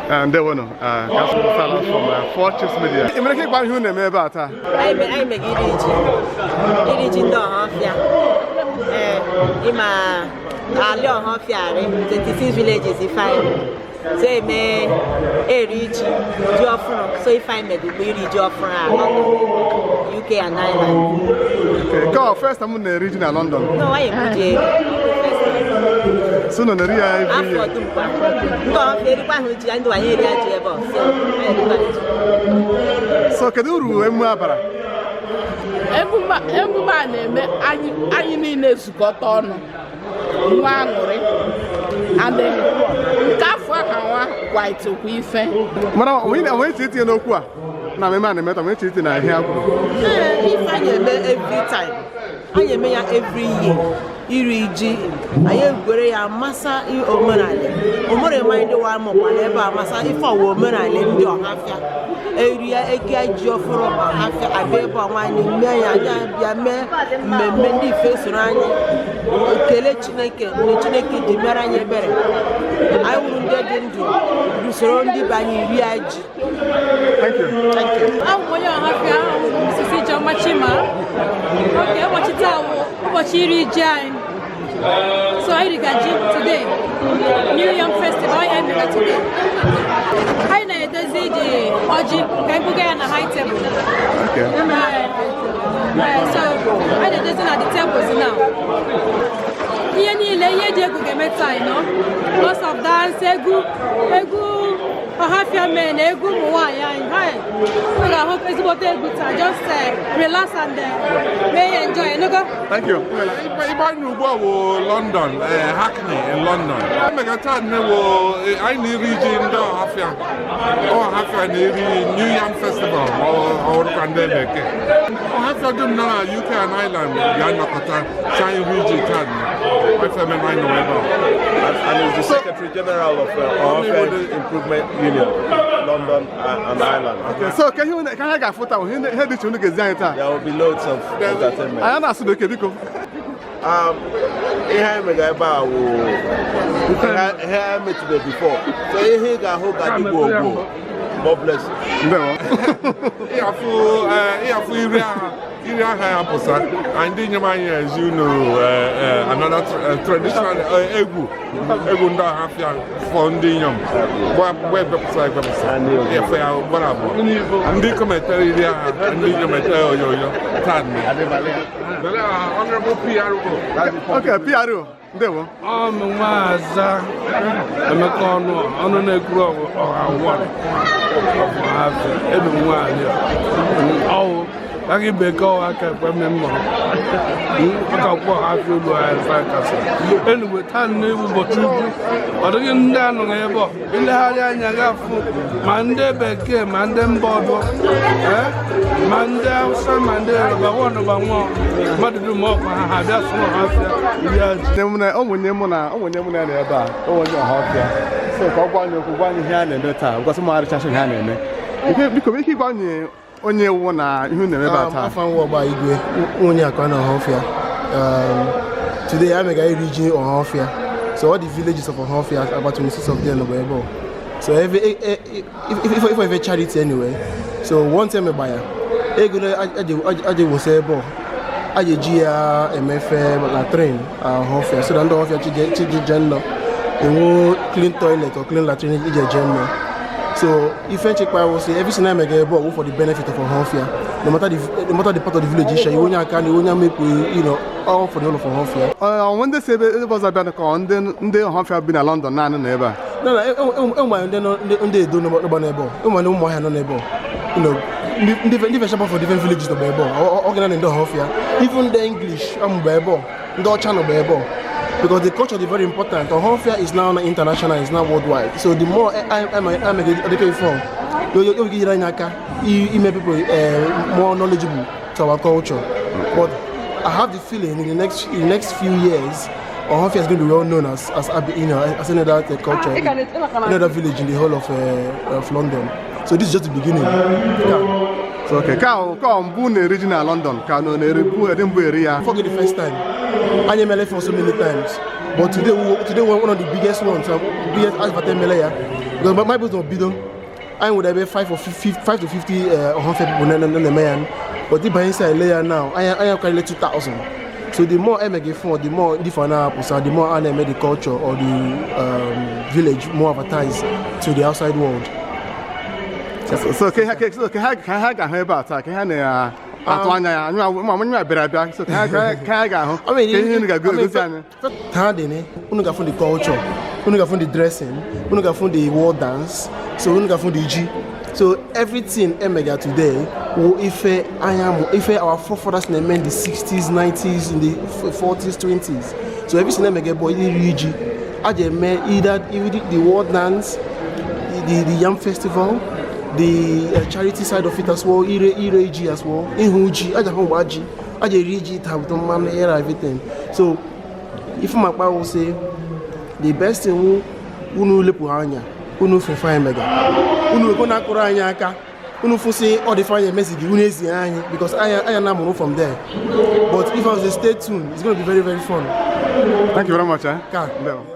And they were fellas from Fortress Media. I'm going to buy you name about her. I'm a Giddy no Hafia. Ima Alio Hafia, 26 villages if I say, may a reach job from so if I may be job from UK and Ireland. Okay, go first. I'm in the regional London. No, I am soon on the real. So, Kaduru, Emabara. Every man, I need to got on one and then Kafa white to we fan. Madam, we wait it in Okua. Now, my man, I'm waiting in a hair. If I every time, I am every year. Iriji, I am very a massa in Omerale. Omore mind the one more, whatever massa if a woman I live your half area, a guide your for half a paper wine in Many face running. Telechineke, the Maranya Berry. I wouldn't get into you surrounded by Thank you. Thank you. I'm going to have John Machima. Okay, what you tell what you rejoin. So I got today. New Young Festival, I am today. I know the Oji, can go get a high temple. Okay. So I know there's another temples now. Lots of dance, egu, half your men, egu, I hope it's about a good time. Just relax and may enjoy. Thank you. London, Hackney in London. I need region or New Young Festival or pandemic. Half of them now UK and Ireland, Shine region. And is the Secretary General of Improvement Union, London and Ireland. Okay, so can I get a photo? There will be loads of entertainment. I am asking the Kediko. Here I met today before. So here I hope that you go. God bless you. And then you might, as you know, another traditional egu funding website. And they come and tell you, and they come and tell you, honorable PRO. Okay, PRO. There we go. I can be called I can remember. I can go half you and 5%. Anyway, time never but you. But again, down on ever. In the Halian Monday became Mandem Bodo. Monday, some Monday, about one of more. What do you more? That's not half. So, one hand and the time. What's my chasing hand in it? Because we keep on you. Onye wona ihu na meba taa. Afan wo ba igwe onye akwa na Ohafia. Today I make a region on Ohafia. So all the villages of Ohafia, about 26 of them are able. So if I have a charity anyway. So one time I buy a I will say able. I GIA MFA but la train Ohafia. So then Ohafia to gender. They will clean toilet or clean latrine in the gender. So if I check by will say every time I get a ball for the benefit of Ohafia, no matter the part of the village, you won't make all for the whole of Ohafia. When they say it was about the con, then they Ohafia been a London none never. No, they don't know about neighbor. No neighbor. Different shop for different villages to Bebo, or in the Ohafia. Even the English, Bebo, the channel Bebo. Because the culture is very important. Ohafia is now international, it's now worldwide. So the more I'm educated from, you make people more knowledgeable to our culture. But I have the feeling in the next few years, Ohafia is going to be well known as another culture, another village in the whole of London. So this is just the beginning. Yeah. So okay, come Boone regional London. Can on area. Forget the first time. I am for so many times, but today one of the biggest ones, biggest advertisement. because my people don't bido I would have 5 to 50 people na man but the buy inside layer now I am carry 2,000 so the more I make it for the more different apples the more I make the culture or the village more advertised to the outside world. So can I go about can I atwanya ya nwa bịara so ka ga ahụ I mean you ga go anya unu ga from the culture unu ga from the dressing unu ga from the war dance so unu ga from the G so everything emega today wo ife our forefathers na men the 60s 90s in the 40s 20s so everything emega boy G aje me either the war dance the yam festival the charity side of it as well, Ire as well, Ihuji, Ajahobaji, Ajeriji, Tabton, everything. So, if my pa will say, the best thing, Unu Lepuhanya, Unu Fire Mega, Unu Kona Koranyaka, Unu Fuse, or the fire message, Unesi, because I am now from there. But if I was to stay tuned, it's going to be very, very fun. Thank you very much.